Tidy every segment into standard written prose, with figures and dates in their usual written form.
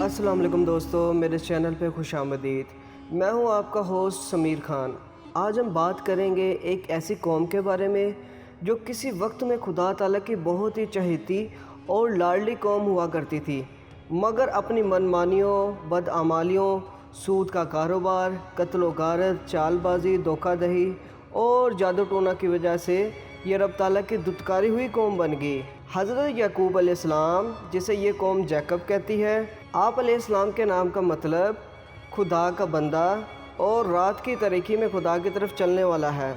السلام علیکم دوستو، میرے چینل پہ خوش آمدید۔ میں ہوں آپ کا ہوسٹ سمیر خان۔ آج ہم بات کریں گے ایک ایسی قوم کے بارے میں جو کسی وقت میں خدا تعالیٰ کی بہت ہی چہیتی اور لاڈلی قوم ہوا کرتی تھی، مگر اپنی منمانیوں، بدعمالیوں، سود کا کاروبار، قتل و غارت، چال بازی، دھوکہ دہی اور جادو ٹونا کی وجہ سے یہ رب تعالیٰ کی دھتکاری ہوئی قوم بن گئی۔ حضرت یعقوب علیہ السلام، جسے یہ قوم جیکب کہتی ہے، آپ علیہ السلام کے نام کا مطلب خدا کا بندہ اور رات کی تاریکی میں خدا کی طرف چلنے والا ہے۔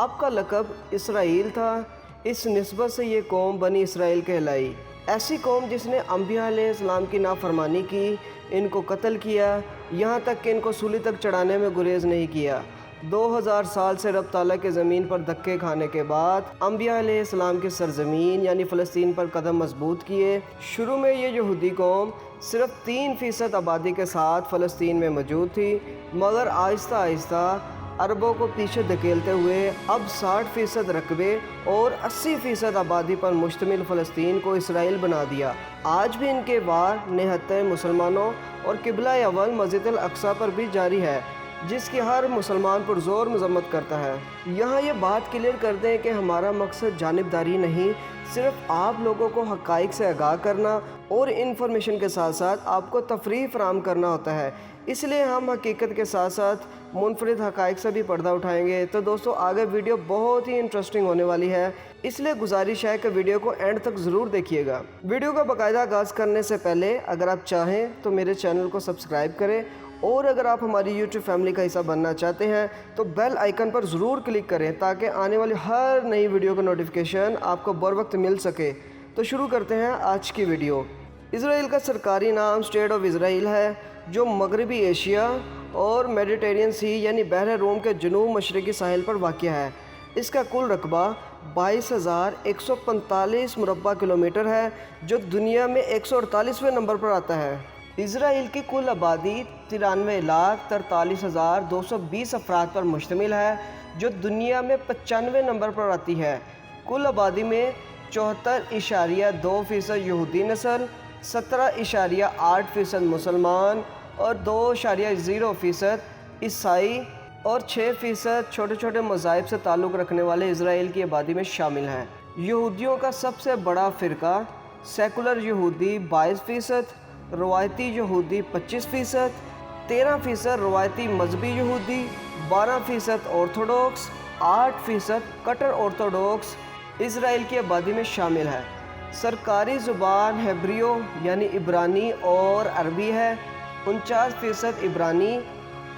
آپ کا لقب اسرائیل تھا، اس نسبت سے یہ قوم بنی اسرائیل کہلائی۔ ایسی قوم جس نے انبیاء علیہ السلام کی نافرمانی کی، ان کو قتل کیا، یہاں تک کہ ان کو سولی تک چڑھانے میں گریز نہیں کیا۔ 2000 سال سے رب تعالیٰ کے زمین پر دھکے کھانے کے بعد انبیاء علیہ السلام کی سرزمین یعنی فلسطین پر قدم مضبوط کیے۔ شروع میں یہ یہودی قوم صرف 3% آبادی کے ساتھ فلسطین میں موجود تھی، مگر آہستہ آہستہ عربوں کو پیچھے دھکیلتے ہوئے اب 60% رقبے اور 80% آبادی پر مشتمل فلسطین کو اسرائیل بنا دیا۔ آج بھی ان کے وار نہتے مسلمانوں اور قبلہ اول مسجد الاقصی پر بھی جاری ہے، جس کی ہر مسلمان پرزور مذمت کرتا ہے۔ یہاں یہ بات کلیئر کر دیں کہ ہمارا مقصد جانبداری نہیں، صرف آپ لوگوں کو حقائق سے آگاہ کرنا اور انفارمیشن کے ساتھ ساتھ آپ کو تفریح فراہم کرنا ہوتا ہے، اس لیے ہم حقیقت کے ساتھ ساتھ منفرد حقائق سے بھی پردہ اٹھائیں گے۔ تو دوستو، آگے ویڈیو بہت ہی انٹرسٹنگ ہونے والی ہے، اس لیے گزارش ہے کہ ویڈیو کو اینڈ تک ضرور دیکھیے گا۔ ویڈیو کا باقاعدہ آغاز کرنے سے پہلے اگر آپ چاہیں تو میرے چینل کو سبسکرائب کریں، اور اگر آپ ہماری یوٹیوب فیملی کا حصہ بننا چاہتے ہیں تو بیل آئیکن پر ضرور کلک کریں تاکہ آنے والی ہر نئی ویڈیو کا نوٹیفیکیشن آپ کو بر وقت مل سکے۔ تو شروع کرتے ہیں آج کی ویڈیو۔ اسرائیل کا سرکاری نام اسٹیٹ آف اسرائیل ہے، جو مغربی ایشیا اور میڈیٹرینین سی یعنی بحر روم کے جنوب مشرقی ساحل پر واقع ہے۔ اس کا کل رقبہ 22,145 مربع کلومیٹر ہے، جو دنیا میں 148ویں نمبر پر آتا ہے۔ اسرائیل کی کل آبادی 93,43,220 افراد پر مشتمل ہے، جو دنیا میں 95ویں نمبر پر آتی ہے۔ کل آبادی میں 74.2% یہودی نسل، 17.8% مسلمان اور 2.0% عیسائی اور 6% چھوٹے چھوٹے مذاہب سے تعلق رکھنے والے اسرائیل کی آبادی میں شامل ہیں۔ یہودیوں کا سب سے بڑا فرقہ سیکولر یہودی 22%، روایتی یہودی 25%، 13% روایتی مذہبی یہودی، 12% آرتھوڈوکس، 8% کٹر آرتھوڈوکس اسرائیل کی آبادی میں شامل ہے۔ سرکاری زبان ہیبریو یعنی عبرانی اور عربی ہے، 49% عبرانی،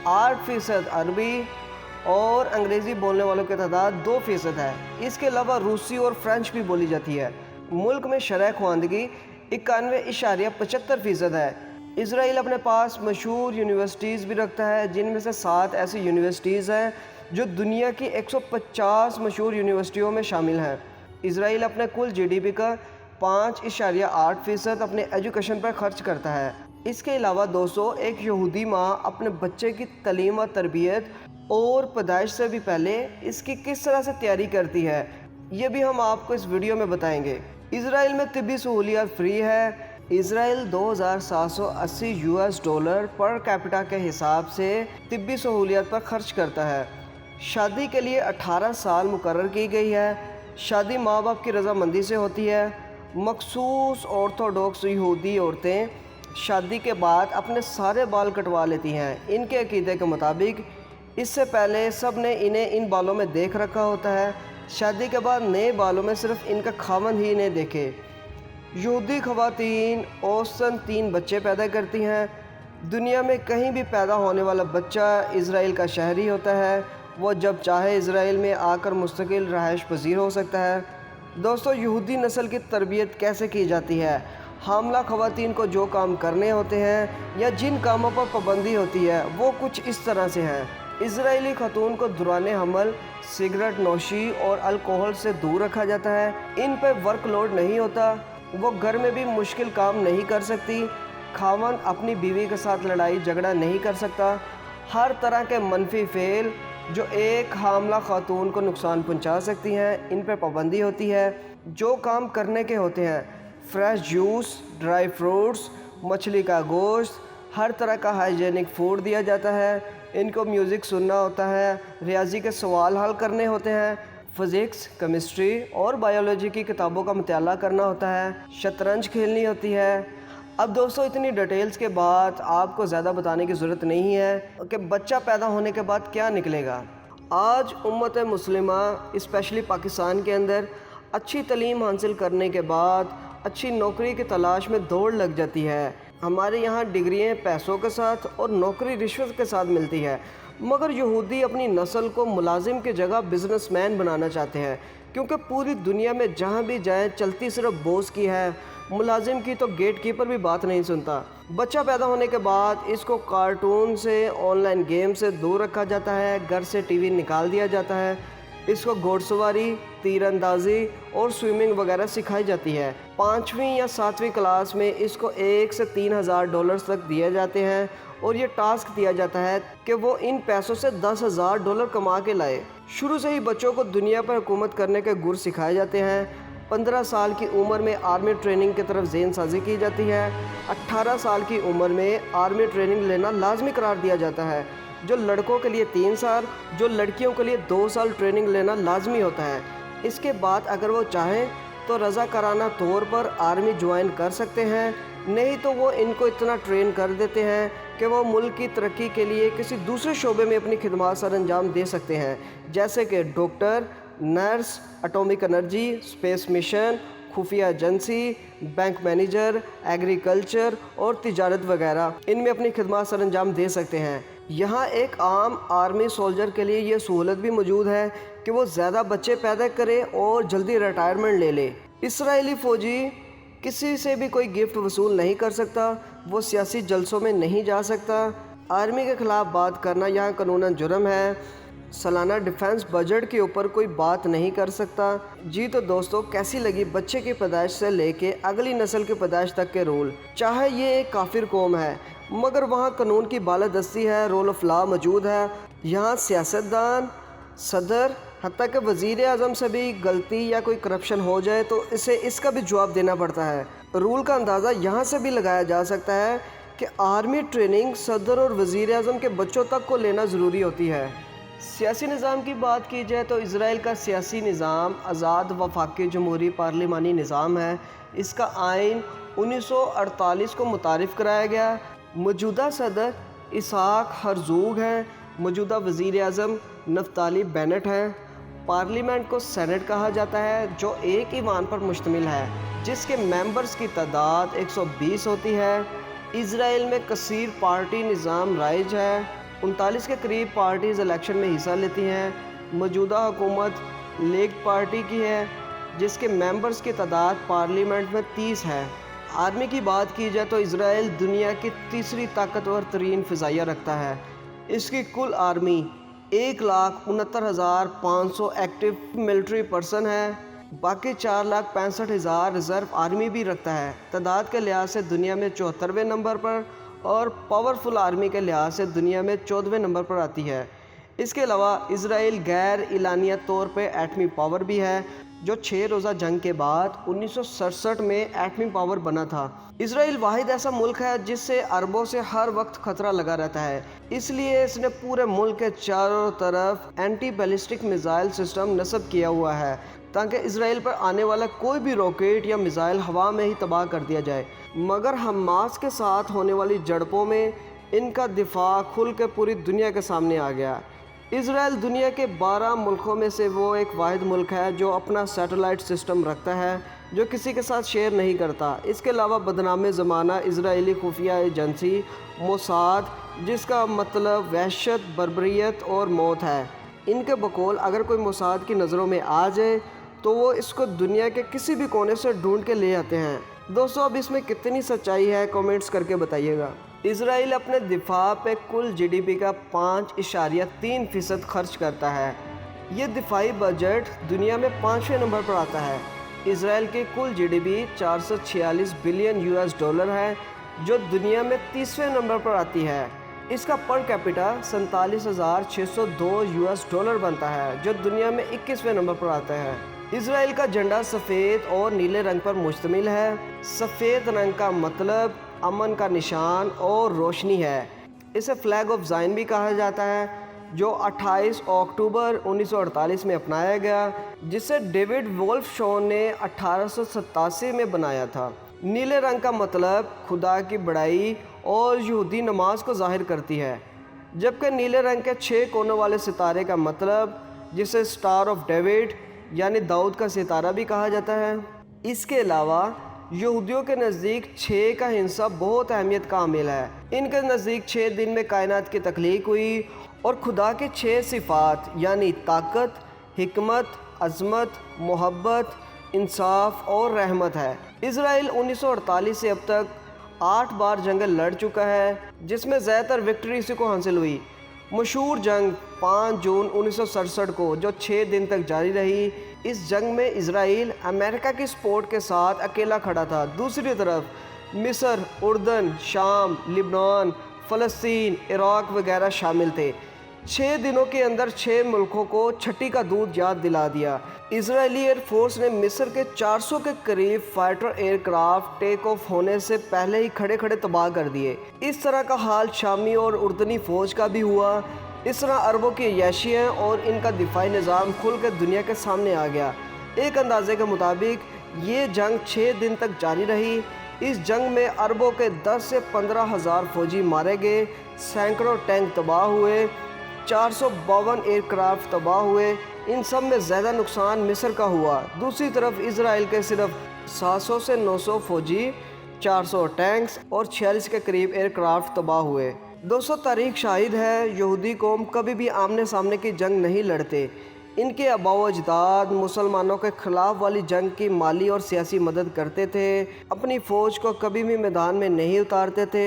8% عربی اور انگریزی بولنے والوں کی تعداد 2% ہے۔ اس کے علاوہ روسی اور فرینچ بھی بولی جاتی ہے۔ ملک میں شرح خواندگی 91.75% ہے۔ اسرائیل اپنے پاس مشہور یونیورسٹیز بھی رکھتا ہے، جن میں سے 7 ایسی یونیورسٹیز ہیں جو دنیا کی 150 مشہور یونیورسٹیوں میں شامل ہیں۔ اسرائیل اپنے کل GDP کا 5.8% اپنے ایجوکیشن پر خرچ کرتا ہے۔ اس کے علاوہ دوستو، ایک یہودی ماں اپنے بچے کی تعلیم و تربیت اور پیدائش سے بھی پہلے اس کی کس طرح سے تیاری کرتی ہے، یہ بھی ہم آپ کو اس ویڈیو میں بتائیں گے۔ اسرائیل میں طبی سہولیات فری ہے۔ اسرائیل $2,780 پر کیپٹا کے حساب سے طبی سہولیات پر خرچ کرتا ہے۔ شادی کے لیے 18 سال مقرر کی گئی ہے۔ شادی ماں باپ کی رضامندی سے ہوتی ہے۔ مخصوص آرتھوڈوکس یہودی عورتیں شادی کے بعد اپنے سارے بال کٹوا لیتی ہیں۔ ان کے عقیدے کے مطابق اس سے پہلے سب نے انہیں ان بالوں میں دیکھ رکھا ہوتا ہے، شادی کے بعد نئے بالوں میں صرف ان کا خاوند ہی انہیں دیکھے۔ یہودی خواتین اوسطاً 3 بچے پیدا کرتی ہیں۔ دنیا میں کہیں بھی پیدا ہونے والا بچہ اسرائیل کا شہری ہوتا ہے، وہ جب چاہے اسرائیل میں آ کر مستقل رہائش پذیر ہو سکتا ہے۔ دوستو، یہودی نسل کی تربیت کیسے کی جاتی ہے؟ حاملہ خواتین کو جو کام کرنے ہوتے ہیں یا جن کاموں پر پابندی ہوتی ہے وہ کچھ اس طرح سے ہیں۔ اسرائیلی خاتون کو دوران حمل سگریٹ نوشی اور الکوہل سے دور رکھا جاتا ہے۔ ان پہ ورک لوڈ نہیں ہوتا، وہ گھر میں بھی مشکل کام نہیں کر سکتی۔ خاوند اپنی بیوی کے ساتھ لڑائی جھگڑا نہیں کر سکتا۔ ہر طرح کے منفی فعل جو ایک حاملہ خاتون کو نقصان پہنچا سکتی ہیں، ان پہ پابندی ہوتی ہے۔ جو کام کرنے کے ہوتے ہیں، فریش جوس، ڈرائی فروٹس، مچھلی کا گوشت، ہر طرح کا ہائیجینک فوڈ دیا جاتا ہے۔ ان کو میوزک سننا ہوتا ہے، ریاضی کے سوال حل کرنے ہوتے ہیں، فزکس، کیمسٹری اور بائیولوجی کی کتابوں کا مطالعہ کرنا ہوتا ہے، شطرنج کھیلنی ہوتی ہے۔ اب دوستو اتنی ڈیٹیلز کے بعد آپ کو زیادہ بتانے کی ضرورت نہیں ہے کہ بچہ پیدا ہونے کے بعد کیا نکلے گا۔ آج امت مسلمہ اسپیشلی پاکستان کے اندر اچھی تعلیم حاصل کرنے کے بعد اچھی نوکری کی تلاش میں دوڑ لگ جاتی ہے۔ ہمارے یہاں ڈگریاں پیسوں کے ساتھ اور نوکری رشوت کے ساتھ ملتی ہے، مگر یہودی اپنی نسل کو ملازم کی جگہ بزنس مین بنانا چاہتے ہیں، کیونکہ پوری دنیا میں جہاں بھی جائیں چلتی صرف بوس کی ہے، ملازم کی تو گیٹ کیپر بھی بات نہیں سنتا۔ بچہ پیدا ہونے کے بعد اس کو کارٹون سے، آن لائن گیم سے دور رکھا جاتا ہے، گھر سے ٹی وی نکال دیا جاتا ہے، اس کو گھوڑ سواری، تیر اندازی اور سوئمنگ وغیرہ سکھائی جاتی ہے۔ 5ویں یا 7ویں کلاس میں اس کو $1,000 سے $3,000 تک دیے جاتے ہیں اور یہ ٹاسک دیا جاتا ہے کہ وہ ان پیسوں سے $10,000 کما کے لائے۔ شروع سے ہی بچوں کو دنیا پر حکومت کرنے کے گر سکھائے جاتے ہیں۔ 15 سال کی عمر میں آرمی ٹریننگ کی طرف ذہن سازی کی جاتی ہے۔ 18 سال کی عمر میں آرمی ٹریننگ لینا لازمی قرار دیا جاتا ہے، جو لڑکوں کے لیے 3 سال، جو لڑکیوں کے لیے 2 سال ٹریننگ لینا لازمی ہوتا ہے۔ اس کے بعد اگر وہ چاہیں تو رضاکارانہ طور پر آرمی جوائن کر سکتے ہیں، نہیں تو وہ ان کو اتنا ٹرین کر دیتے ہیں کہ وہ ملک کی ترقی کے لیے کسی دوسرے شعبے میں اپنی خدمات سر انجام دے سکتے ہیں، جیسے کہ doctor, nurse, atomic energy, space mission, خفیہ ایجنسی، بینک مینیجر، ایگریکلچر اور تجارت وغیرہ، ان میں اپنی خدمات سر انجام دے سکتے ہیں۔ یہاں ایک عام آرمی سولجر کے لیے یہ سہولت بھی موجود ہے کہ وہ زیادہ بچے پیدا کرے اور جلدی ریٹائرمنٹ لے لے۔ اسرائیلی فوجی کسی سے بھی کوئی گفٹ وصول نہیں کر سکتا، وہ سیاسی جلسوں میں نہیں جا سکتا، آرمی کے خلاف بات کرنا یہاں قانوناً جرم ہے، سالانہ ڈیفنس بجٹ کے اوپر کوئی بات نہیں کر سکتا۔ جی تو دوستو، کیسی لگی بچے کی پیدائش سے لے کے اگلی نسل کی پیدائش تک کے رول؟ چاہے یہ ایک کافر قوم ہے مگر وہاں قانون کی بالادستی ہے، رول آف لا موجود ہے۔ یہاں سیاستدان، صدر، حتیٰ کہ وزیر اعظم سے بھی غلطی یا کوئی کرپشن ہو جائے تو اسے اس کا بھی جواب دینا پڑتا ہے۔ رول کا اندازہ یہاں سے بھی لگایا جا سکتا ہے کہ آرمی ٹریننگ صدر اور وزیر اعظم کے بچوں تک کو لینا ضروری ہوتی ہے۔ سیاسی نظام کی بات کی جائے تو اسرائیل کا سیاسی نظام آزاد وفاقی جمہوری پارلیمانی نظام ہے۔ اس کا آئین 1948 کو متعارف کرایا گیا۔ موجودہ صدر اسحاق ہرزوگ ہیں، موجودہ وزیر اعظم نفتالی بینٹ ہیں۔ پارلیمنٹ کو سینٹ کہا جاتا ہے، جو ایک ایوان پر مشتمل ہے، جس کے ممبرز کی تعداد 120 ہوتی ہے۔ اسرائیل میں کثیر پارٹی نظام رائج ہے، 39 کے قریب پارٹیز الیکشن میں حصہ لیتی ہیں۔ موجودہ حکومت لیگ پارٹی کی ہے، جس کے ممبرز کی تعداد پارلیمنٹ میں 30 ہے۔ آرمی کی بات کی جائے تو اسرائیل دنیا کی تیسری طاقتور ترین فضائیہ رکھتا ہے۔ اس کی کل آرمی 1,69,500 ایکٹیو ملٹری پرسن ہے، باقی 4,65,000 ریزرو آرمی بھی رکھتا ہے۔ تعداد کے لحاظ سے دنیا میں 74ویں نمبر پر اور پاورفل آرمی کے لحاظ سے دنیا میں 14ویں نمبر پر آتی ہے۔ اس کے علاوہ اسرائیل غیر اعلانیہ طور پہ ایٹمی پاور بھی ہے، جو 6 روزہ جنگ کے بعد 1967 میں ایٹمی پاور بنا تھا۔ اسرائیل واحد ایسا ملک ہے جس سے عربوں سے ہر وقت خطرہ لگا رہتا ہے، اس لیے اس نے پورے ملک کے چاروں طرف اینٹی بیلسٹک میزائل سسٹم نصب کیا ہوا ہے، تاکہ اسرائیل پر آنے والا کوئی بھی راکٹ یا میزائل ہوا میں ہی تباہ کر دیا جائے۔ مگر حماس کے ساتھ ہونے والی جھڑپوں میں ان کا دفاع کھل کے پوری دنیا کے سامنے آ گیا۔ اسرائیل دنیا کے 12 ملکوں میں سے وہ ایک واحد ملک ہے جو اپنا سیٹلائٹ سسٹم رکھتا ہے، جو کسی کے ساتھ شیئر نہیں کرتا۔ اس کے علاوہ بدنام زمانہ اسرائیلی خفیہ ایجنسی موساد، جس کا مطلب وحشت، بربریت اور موت ہے، ان کے بقول اگر کوئی موساد کی نظروں میں آ جائے تو وہ اس کو دنیا کے کسی بھی کونے سے ڈھونڈ کے لے آتے ہیں۔ دوستو، اب اس میں کتنی سچائی ہے کامنٹس کر کے بتائیے گا۔ اسرائیل اپنے دفاع پہ کل جی ڈی پی کا 5.3% خرچ کرتا ہے۔ یہ دفاعی بجٹ دنیا میں 5ویں نمبر پر آتا ہے۔ اسرائیل کی کل جی ڈی پی $446 بلین ہے، جو دنیا میں 30ویں نمبر پر آتی ہے۔ اس کا پر کیپٹا $47,602 بنتا ہے، جو دنیا میں 21ویں نمبر پر آتا ہے۔ اسرائیل کا جھنڈا سفید اور نیلے رنگ پر مشتمل ہے۔ سفید رنگ کا مطلب امن کا نشان اور روشنی ہے۔ اسے فلیگ آف زائن بھی کہا جاتا ہے، جو 28 اکتوبر 1948 میں اپنایا گیا، جسے ڈیوڈ وولف شون نے 1887 میں بنایا تھا۔ نیلے رنگ کا مطلب خدا کی بڑائی اور یہودی نماز کو ظاہر کرتی ہے، جبکہ نیلے رنگ کے 6 کونوں والے ستارے کا مطلب، جسے سٹار آف ڈیوڈ یعنی داؤد کا ستارہ بھی کہا جاتا ہے۔ اس کے علاوہ یہودیوں کے نزدیک 6 کا ہندسہ بہت اہمیت کا حامل ہے۔ ان کے نزدیک 6 دن میں کائنات کی تخلیق ہوئی اور خدا کے 6 صفات یعنی طاقت، حکمت، عظمت، محبت، انصاف اور رحمت ہے۔ اسرائیل 1948 سے اب تک 8 بار جنگیں لڑ چکا ہے، جس میں زیادہ تر وکٹری اسی کو حاصل ہوئی۔ مشہور جنگ 5 جون 1967 کو جو 6 دن تک جاری رہی، اس جنگ میں اسرائیل امریکہ کی سپورٹ کے ساتھ اکیلا کھڑا تھا۔ دوسری طرف مصر، اردن، شام، لبنان، فلسطین، عراق وغیرہ شامل تھے۔ 6 دنوں کے اندر 6 ملکوں کو چھٹی کا دودھ یاد دلا دیا۔ اسرائیلی ایئر فورس نے مصر کے 400 کے قریب fighter aircraft take off ہونے سے پہلے ہی کھڑے کھڑے تباہ کر دیے۔ اس طرح کا حال شامی اور اردنی فوج کا بھی ہوا۔ اس طرح عربوں کی عیاشی ہیں اور ان کا دفاعی نظام کھل کے دنیا کے سامنے آ گیا۔ ایک اندازے کے مطابق یہ جنگ 6 دن تک جاری رہی۔ اس جنگ میں عربوں کے 10 سے 15 ہزار فوجی مارے گئے، سینکڑوں ٹینک تباہ ہوئے، 452 ایئر کرافٹ تباہ ہوئے۔ ان سب میں زیادہ نقصان مصر کا ہوا۔ دوسری طرف اسرائیل کے صرف 700 سے 900 فوجی، 400 ٹینکس اور 46 کے قریب ایئر کرافٹ تباہ ہوئے۔ دوستو، تاریخ شاہد ہے یہودی قوم کبھی بھی آمنے سامنے کی جنگ نہیں لڑتے۔ ان کے آباء و اجداد مسلمانوں کے خلاف والی جنگ کی مالی اور سیاسی مدد کرتے تھے، اپنی فوج کو کبھی بھی میدان میں نہیں اتارتے تھے،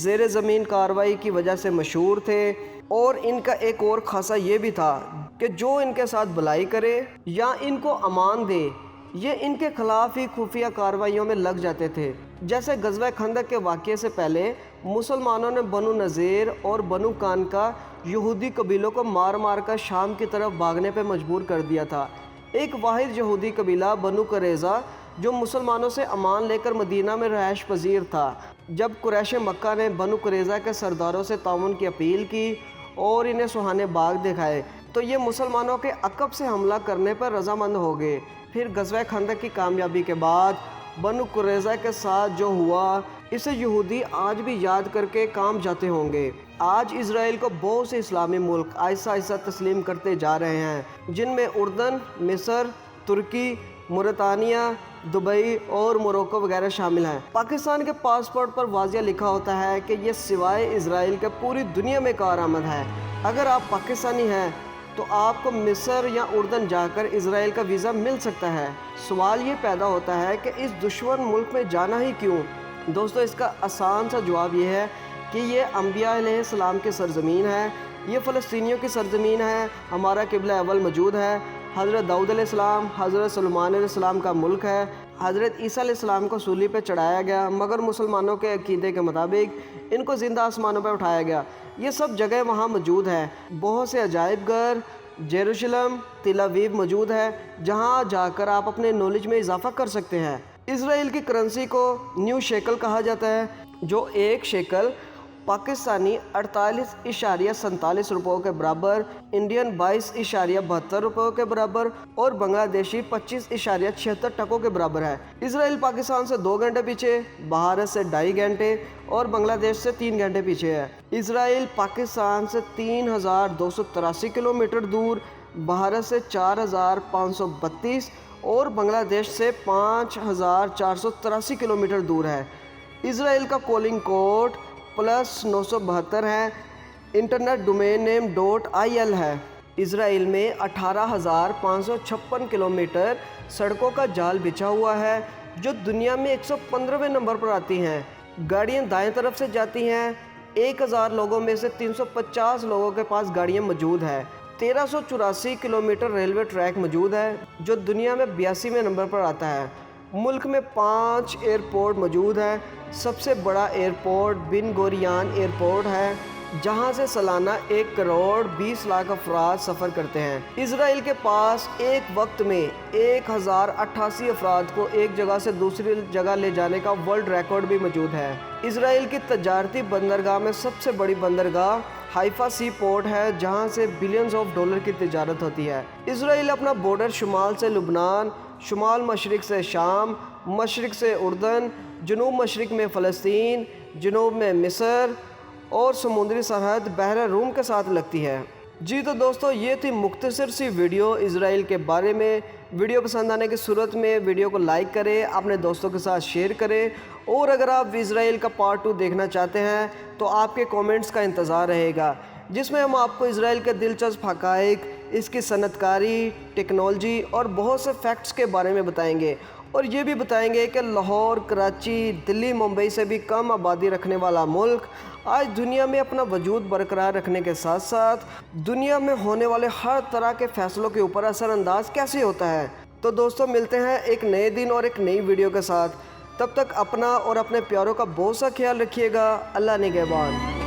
زیر زمین کارروائی کی وجہ سے مشہور تھے، اور ان کا ایک اور خاصہ یہ بھی تھا کہ جو ان کے ساتھ بھلائی کرے یا ان کو امان دے، یہ ان کے خلاف ہی خفیہ کارروائیوں میں لگ جاتے تھے۔ جیسے غزوہ خندق کے واقعے سے پہلے مسلمانوں نے بنو نذیر اور بنو قینقاع یہودی قبیلوں کو مار مار کر شام کی طرف بھاگنے پہ مجبور کر دیا تھا۔ ایک واحد یہودی قبیلہ بنو قریظہ جو مسلمانوں سے امان لے کر مدینہ میں رہائش پذیر تھا، جب قریش مکہ نے بنو قریظہ کے سرداروں سے تعاون کی اپیل کی اور انہیں سہانے باغ دکھائے تو یہ مسلمانوں کے عقب سے حملہ کرنے پر رضامند ہو گئے۔ پھر غزوہ خندق کی کامیابی کے بعد بنو قریظہ کے ساتھ جو ہوا، اسے یہودی آج بھی یاد کر کے کام جاتے ہوں گے۔ آج اسرائیل کو بہت سے اسلامی ملک آہستہ آہستہ تسلیم کرتے جا رہے ہیں، جن میں اردن، مصر، ترکی، موریتانیہ، دبئی اور موروکو وغیرہ شامل ہیں۔ پاکستان کے پاسپورٹ پر واضح لکھا ہوتا ہے کہ یہ سوائے اسرائیل کے پوری دنیا میں کارآمد ہے۔ اگر آپ پاکستانی ہیں تو آپ کو مصر یا اردن جا کر اسرائیل کا ویزا مل سکتا ہے۔ سوال یہ پیدا ہوتا ہے کہ اس دشمن ملک میں جانا ہی کیوں؟ دوستو، اس کا آسان سا جواب یہ ہے کہ یہ انبیاء علیہ السلام کی سرزمین ہے، یہ فلسطینیوں کی سرزمین ہے، ہمارا قبلہ اول موجود ہے، حضرت داؤد علیہ السلام، حضرت سلیمان علیہ السلام کا ملک ہے، حضرت عیسیٰ علیہ السلام کو صلیب پہ چڑھایا گیا، مگر مسلمانوں کے عقیدے کے مطابق ان کو زندہ آسمانوں پہ اٹھایا گیا۔ یہ سب جگہ وہاں موجود ہے۔ بہت سے عجائب گھر یروشلم، تل ابیب موجود ہے، جہاں جا کر آپ اپنے نالج میں اضافہ کر سکتے ہیں۔ اسرائیل کی کرنسی کو نیو شیکل کہا جاتا ہے، جو ایک شیکل پاکستانی 48.47 روپوں کے برابر، انڈین 22.72 روپوں کے برابر اور بنگلہ دیشی 25.76 ٹکوں کے برابر ہے۔ اسرائیل پاکستان سے 2 گھنٹے پیچھے، بھارت سے 2.5 گھنٹے اور بنگلہ دیش سے 3 گھنٹے پیچھے ہے۔ اسرائیل پاکستان سے 3283 کلومیٹر دور، بھارت سے 4532 اور بنگلہ دیش سے 5483 کلومیٹر دور ہے۔ اسرائیل کا کالنگ کوڈ +972 ہے۔ انٹرنیٹ ڈومین نیم .il ہے۔ اسرائیل میں 18556 کلومیٹر سڑکوں کا جال بچھا ہوا ہے، جو دنیا میں 115ویں نمبر پر آتی ہیں۔ گاڑیاں دائیں طرف سے جاتی ہیں۔ 1000 لوگوں میں سے 350 لوگوں کے پاس گاڑیاں موجود ہیں۔ 1384 کلومیٹر ریلوے ٹریک موجود ہے، جو دنیا میں 82ویں نمبر پر آتا ہے۔ ملک میں 5 ایئرپورٹ موجود ہیں۔ سب سے بڑا ایئرپورٹ بن گوریان ایئرپورٹ ہے۔ جہاں سے سالانہ 1,20,00,000 افراد سفر کرتے ہیں۔ اسرائیل کے پاس ایک وقت میں 1,088 افراد کو ایک جگہ سے دوسری جگہ لے جانے کا ورلڈ ریکارڈ بھی موجود ہے۔ اسرائیل کی تجارتی بندرگاہ میں سب سے بڑی بندرگاہ حیفا سی پورٹ ہے، جہاں سے بلینز آف ڈالر کی تجارت ہوتی ہے۔ اسرائیل اپنا بارڈر شمال سے لبنان، شمال مشرق سے شام، مشرق سے اردن، جنوب مشرق میں فلسطین، جنوب میں مصر اور سمندری سرحد بحر روم کے ساتھ لگتی ہے۔ جی تو دوستو، یہ تھی مختصر سی ویڈیو اسرائیل کے بارے میں۔ ویڈیو پسند آنے کی صورت میں ویڈیو کو لائک کریں، اپنے دوستوں کے ساتھ شیئر کریں، اور اگر آپ اسرائیل کا پارٹ 2 دیکھنا چاہتے ہیں تو آپ کے کومنٹس کا انتظار رہے گا، جس میں ہم آپ کو اسرائیل کے دلچسپ حقائق، اس کی صنعت کاری، ٹیکنالوجی اور بہت سے فیکٹس کے بارے میں بتائیں گے، اور یہ بھی بتائیں گے کہ لاہور، کراچی، دلی، ممبئی سے بھی کم آبادی رکھنے والا ملک آج دنیا میں اپنا وجود برقرار رکھنے کے ساتھ ساتھ دنیا میں ہونے والے ہر طرح کے فیصلوں کے اوپر اثر انداز کیسے ہوتا ہے۔ تو دوستو، ملتے ہیں ایک نئے دن اور ایک نئی ویڈیو کے ساتھ۔ تب تک اپنا اور اپنے پیاروں کا بہت سا خیال رکھیے گا۔ اللہ نگہبان۔